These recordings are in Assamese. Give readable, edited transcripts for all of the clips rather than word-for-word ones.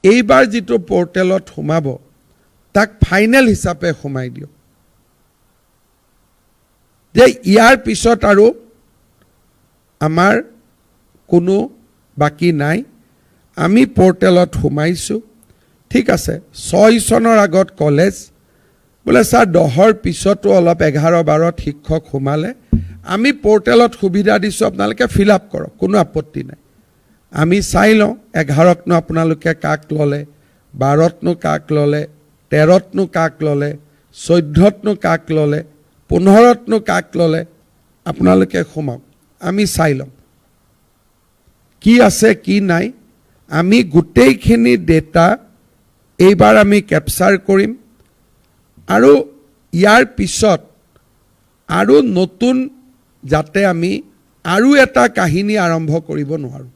এইবাৰ যেটো পোৰ্টেলত সোমাব তাক ফাইনেল হিচাপে সোমাই দিও যে ইয়াৰ পিছত আৰু আমাৰ কোনো বাকি নাই আমি পোৰ্টেলত সোমাইছো ঠিক আছে 6 চনৰ আগত কলেজ বলে স্যাৰ 10ৰ পিছতো অলপ 11-12 শিক্ষক সোমালে আমি পোৰ্টেলত সুবিধা দিছো আপোনালোকে ফিল আপ কৰক কোনো আপত্তি নাই আমি চাই লওঁ 11ত ন আপোনালোকে কাক ললে 12ত ন কাক ললে 13ত ন কাক ললে 14ত ন কাক ললে 15ত ন কাক ললে আপোনালোকে সোমাওক আমি চাই লওঁ কি আছে কি নাই আমি গোটেইখিনি ডেটা এইবাৰ আমি ক্যাপচাৰ কৰিম আৰু ইয়াৰ পিছত আৰু নতুন যাতে আমি আৰু এটা কাহিনী আৰম্ভ কৰিব নোৱাৰো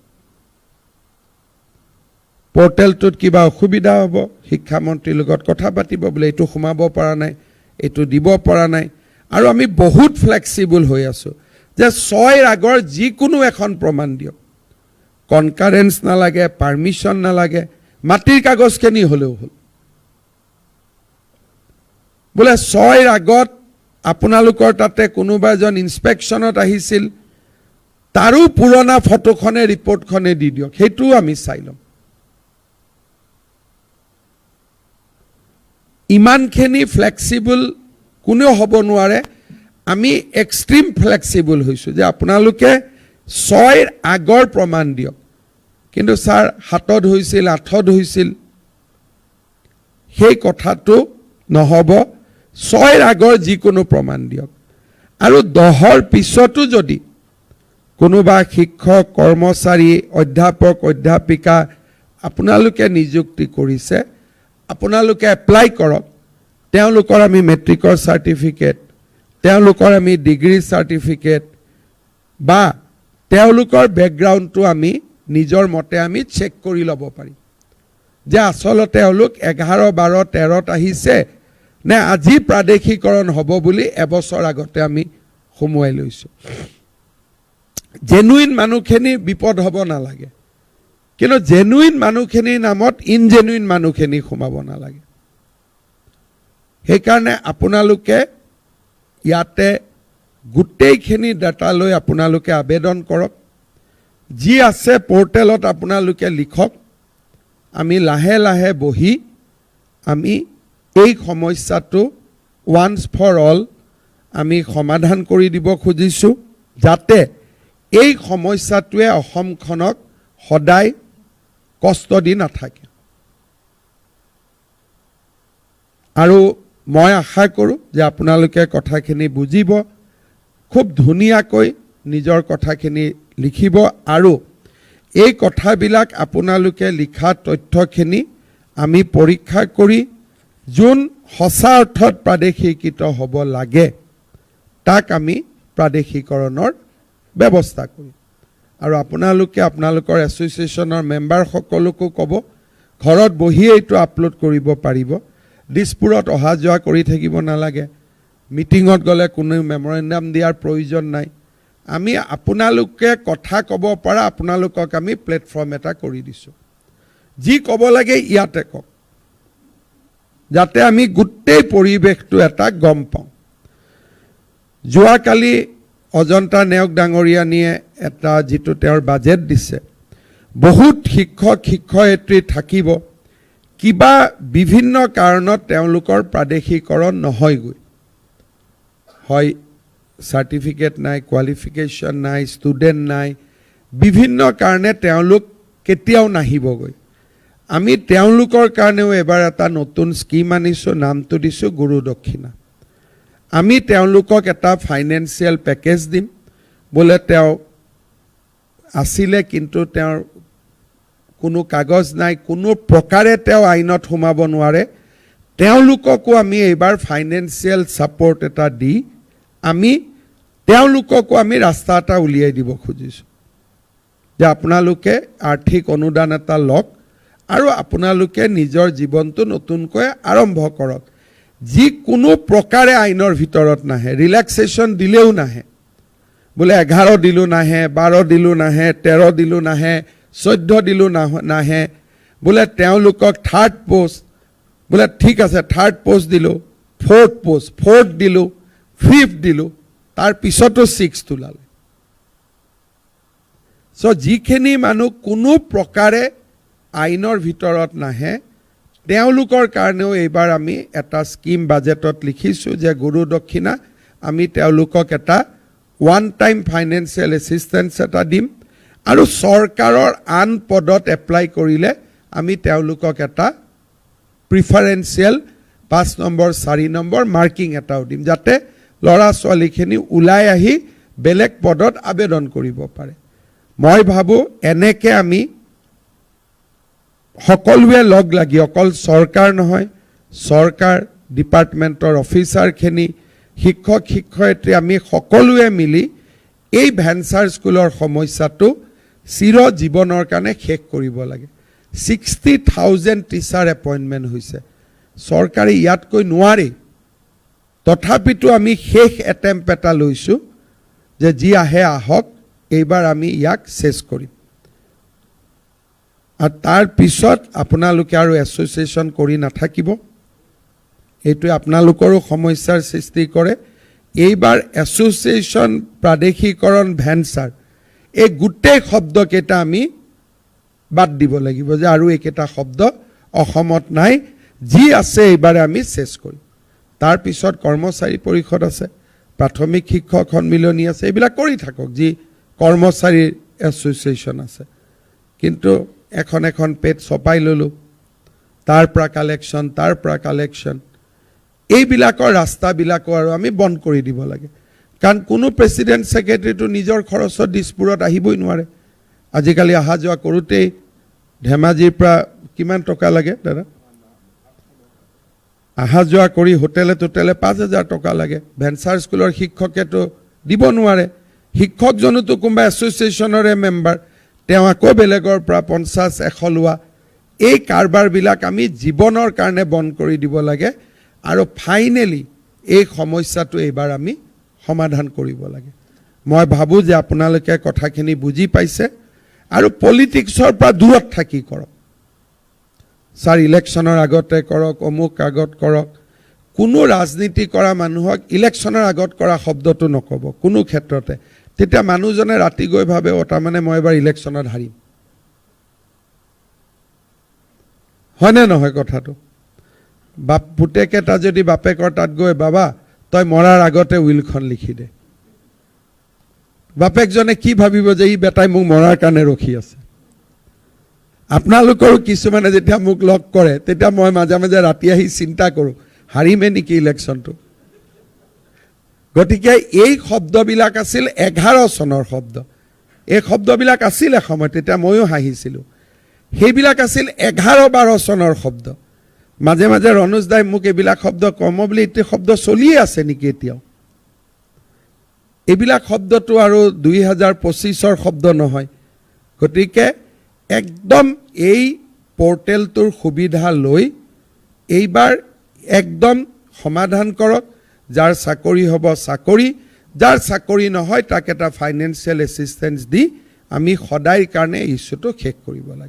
পোৰ্টেলটোত কিবা অসুবিধা হ'ব শিক্ষা মন্ত্ৰীৰ লগত কথা পাতিব বলে এটো সোমাব পৰা নাই এটো দিব পৰা নাই আৰু আমি বহুত ফ্লেক্সিবল হৈ আছো যে 6ৰ আগৰ যিকোনো এখন প্ৰমাণ দিয়ক কনকাৰেন্স নালাগে পাৰমিশন নালাগে মাটিৰ কাগজখিনি হলেও হল বলে 6ৰ আগত আপোনালোকৰ তাতে কোনোবা এজন ইনস্পেকশনত আহিছিল তাৰো পুৰণা ফটোখনে ৰিপৰ্টখনে দি দিয়ক হেতু আমি চাই লম ইমানখিনি ফ্লেক্সিবল কোনো হ'ব নোৱাৰে আমি এক্সট্ৰিম ফ্লেক্সিবল হৈছো যে আপোনালোকে 6ৰ আগৰ প্ৰমাণ দিয়ক কিন্তু স্যাৰ 7ত হৈছিল 8ত হৈছিল সেই কথাটো নহব 6ৰ আগৰ যিকোনো প্ৰমাণ দিয়ক আৰু 10ৰ পিছতো যদি কোনোবা শিক্ষক কৰ্মচাৰী অধ্যাপক অধ্যাপিকা আপোনালোকে নিযুক্তি কৰিছে আপোনালোকে এপ্লাই কৰক তেওঁলোকৰ আমি মেট্ৰিকৰ সাৰ্টিফিকেট তেওঁলোকৰ আমি ডিগ্ৰী সাৰ্টিফিকেট বা তেওঁলোকৰ ব্যাকগ্ৰাউণ্ডটো আমি নিজৰ মতে আমি চেক কৰি ল'ব পাৰি যে আসলতে তেওঁলোক 11 12 13ত আহিছে নে আজি প্ৰাদেশিকৰণ হ'ব বুলি এবছৰ আগতে আমি সমুৱাই লৈছো জেনুইন মানুহখিনি বিপদ হ'ব নালাগে কিন্তু জেনুইন মানুহখিনিৰ নামত ইনজেনুইন মানুহখিনি সোমাব নালাগে সেইকাৰণে আপোনালোকে ইয়াতে গোটেইখিনি ডাটা লৈ আপোনালোকে আবেদন কৰক যি আছে পোৰ্টেলত আপোনালোকে লিখক আমি লাহে লাহে বহি আমি এই সমস্যাটো ওয়ান্স ফৰ অল আমি সমাধান কৰি দিব খুজিছো যাতে এই সমস্যাটোৱে অসমখনক সদায় কষ্ট দি নাথাকে আৰু মই আশা কৰোঁ যে আপোনালোকে কথাখিনি বুজিব খুব ধুনীয়াকৈ নিজৰ কথাখিনি লিখিব আৰু এই কথাবিলাক আপোনালোকে লিখা তথ্যখিনি আমি পৰীক্ষা কৰি যোন সঁচা অৰ্থত প্ৰাদেশিকৃত হ'ব লাগে তাক আমি প্ৰাদেশিকৰণৰ ব্যৱস্থা কৰিম আৰু আপোনালোকে আপোনালোকৰ এছ'চিয়েশ্যনৰ মেম্বাৰ সকলোকো ক'ব ঘৰত বহি এইটো আপলোড কৰিব পাৰিব দিছপুৰত অহা যোৱা কৰি থাকিব নালাগে মিটিঙত গ'লে কোনো মেমৰেণ্ডাম দিয়াৰ প্ৰয়োজন নাই আমি আপোনালোকে কথা ক'ব পৰা আপোনালোকক আমি প্লেটফৰ্ম এটা কৰি দিছো যি ক'ব লাগে ইয়াতে কওক যাতে আমি গোটেই পৰিৱেশটো এটা গম পাওঁ যোৱাকালি অজন্তা নেওক ডাঙৰীয়ানীয়ে এটা যেটো তেওঁৰ বাজেট দিছে বহুত শিক্ষক শিক্ষয়িত্ৰী থাকিব কিবা বিভিন্ন কাৰণত তেওঁলোকৰ প্ৰাদেশিকৰণ নহয়গৈ হয় সাৰ্টিফিকেট নাই কোৱালিফিকেশন নাই ষ্টুডেন্ট নাই বিভিন্ন কাৰণে তেওঁলোক কেতিয়াও নাহিবগৈ আমি তেওঁলোকৰ কাৰণেও এবাৰ এটা নতুন স্কিম আনিছো নামটো দিছো গুৰু দক্ষিণা আমি তেওঁলোকক এটা ফাইনেন্সিয়াল প্যাকেজ দিম বলে তেওঁ আসিলে কিন্তু তেওঁৰ কোনো কাগজ নাই কোনো প্ৰকাৰে তেওঁ আইনত সোমাব নোৱাৰে তেওঁলোককো আমি এবাৰ ফাইনেন্সিয়াল সাপোৰ্ট এটা দি আমি তেওঁলোককো আমি ৰাস্তা এটা উলিয়াই দিব খুজিছো যে আপোনালোকে আৰ্থিক অনুদান এটা লওক আৰু আপোনালোকে নিজৰ জীৱনটো নতুনকৈ আৰম্ভ কৰক যি কোনো প্ৰকাৰে আইনৰ ভিতৰত নাহে ৰিলেক্সেশন দিলেও নাহে বলে 11 দিলো নাহে 12 দিলো নাহে 13 দিলো নাহে 14 দিলো নাহে বোলে তেওঁলোকক থাৰ্ড পোষ্ট, বোলে ঠিক আছে থাৰ্ড পোষ্ট দিলোঁ, ফ'ৰ্থ দিলোঁ, ফিফ্থ দিলোঁ, তাৰ পিছতো 6 ওলালে। চ' যিখিনি মানুহ কোনো প্ৰকাৰে আইনৰ ভিতৰত নাহে তেওঁলোকৰ কাৰণেও এইবাৰ আমি এটা স্কিম বাজেটত লিখিছোঁ যে গুৰু দক্ষিণা আমি তেওঁলোকক এটা ওৱান টাইম ফাইনেন্সিয়েল এছিষ্টেঞ্চ এটা দিম আৰু চৰকাৰৰ আন পদত এপ্লাই কৰিলে আমি তেওঁলোকক এটা প্ৰিফাৰেঞ্চিয়েল 5 নম্বৰ 4 নম্বৰ মাৰ্কিং এটাও দিম যাতে ল'ৰা ছোৱালীখিনি ওলাই আহি বেলেগ পদত আবেদন কৰিব পাৰে। মই ভাবোঁ এনেকৈ আমি সকলোৱে লগ লাগি অকল চৰকাৰ নহয়, চৰকাৰ ডিপাৰ্টমেণ্টৰ অফিচাৰখিনি, শিক্ষক শিক্ষয়িত্ৰী আমি সকলোৱে মিলি এই ভেঞ্চাৰ স্কুলৰ সমস্যাটো চিৰ জীৱনৰ কাৰণে শেষ কৰিব লাগে। 60,000 টিচাৰ এপইণ্টমেণ্ট হৈছে, চৰকাৰে ইয়াতকৈ নোৱাৰে। তথাপিতো আমি শেষ এটেম্প এটা লৈছোঁ যে যি আহে আহক, এইবাৰ আমি ইয়াক চেছ কৰিম। আৰু তাৰ পিছত আপোনালোকে আৰু এছ'চিয়েশ্যন কৰি নাথাকিব, এইটোৱে আপোনালোকৰো সমস্যাৰ সৃষ্টি কৰে। এইবাৰ এছ'চিয়েশ্যন, প্ৰাদেশিকৰণ, ভেঞ্চাৰ এই গোটেই শব্দকেইটা আমি বাদ দিব লাগিব যে আৰু এইকেইটা শব্দ অসমত নাই, যি আছে এইবাৰে আমি চেছ কৰিম। তাৰপিছত কৰ্মচাৰী পৰিষদ আছে, প্ৰাথমিক শিক্ষক সন্মিলনী আছে, এইবিলাক কৰি থাকক যি কৰ্মচাৰীৰ এছ'চিয়েশ্যন আছে। কিন্তু এখন এখন পেজ ছপাই ল'লোঁ, তাৰ পৰা কালেকশ্যন, এইবিলাকৰ ৰাস্তাবিলাকো আৰু আমি বন্ধ কৰি দিব লাগে। কাৰণ কোনো প্ৰেচিডেণ্ট ছেক্ৰেটেৰীটো নিজৰ খৰচত দিছপুৰত আহিবই নোৱাৰে। আজিকালি অহা যোৱা কৰোঁতেই ধেমাজিৰ পৰা কিমান টকা লাগে দাদা? অহা যোৱা কৰি হোটেলে 5,000 টকা লাগে। ভেঞ্চাৰ স্কুলৰ শিক্ষকেতো দিব নোৱাৰে, শিক্ষকজনোতো কোনোবা এছ'চিয়েশ্যনৰে মেম্বাৰ, তেওঁ আকৌ বেলেগৰ পৰা 50-100 লোৱা। এই কাৰবাৰবিলাক আমি জীৱনৰ কাৰণে বন্ধ কৰি দিব লাগে আৰু ফাইনেলি এই সমস্যাটো এইবাৰ আমি সমাধান কৰিব লাগে। মই ভাবোঁ যে আপোনালোকে কথাখিনি বুজি পাইছে আৰু পলিটিক্সৰ পৰা দূৰত থাকি কৰক। ছাৰ ইলেকশ্যনৰ আগতে কৰক, অমুক আগত কৰক। কোনো ৰাজনীতি কৰা মানুহক ইলেকশ্যনৰ আগত কৰা শব্দটো নক'ব কোনো ক্ষেত্ৰতে, তেতিয়া মানুহজনে ৰাতি গৈ ভাবে তাৰমানে মই এবাৰ ইলেকশ্যনত হাৰিম। হয়নে নহয় কথাটো? পুতেক এটা যদি বাপেকৰ তাত গৈ বাবা তই মৰাৰ আগতে উইলখন লিখি দে, বাপেকজনে কি ভাবিব যে ই বেটাই মোক মৰাৰ কাৰণে ৰখি আছে। আপোনালোকৰো কিছুমানে যেতিয়া মোক লগ কৰে তেতিয়া মই মাজে মাজে ৰাতি আহি চিন্তা কৰোঁ হাৰিমে নেকি ইলেকশ্যনটো। গতিকে এই শব্দবিলাক আছিল 11 চনৰ শব্দ। এই শব্দবিলাক আছিল এসময়ত, তেতিয়া ময়ো হাঁহিছিলোঁ। সেইবিলাক আছিল 11-12 চনৰ শব্দ। মাজে মাজে ৰনোজ দাই মোক এইবিলাক শব্দ কম বুলি, এতিয়া শব্দ চলিয়ে আছে নেকি এতিয়াও? এইবিলাক শব্দটো আৰু 2025ৰ শব্দ নহয়। গতিকে একদম এই পৰ্টেলটোৰ সুবিধা লৈ এইবাৰ একদম সমাধান কৰক। যাৰ চাকৰি হ'ব চাকৰি, যাৰ চাকৰি নহয় তাক এটা ফাইনেন্সিয়েল এছিষ্টেঞ্চ দি আমি সদায়ৰ কাৰণে ইছ্যুটো শেষ কৰিব লাগে।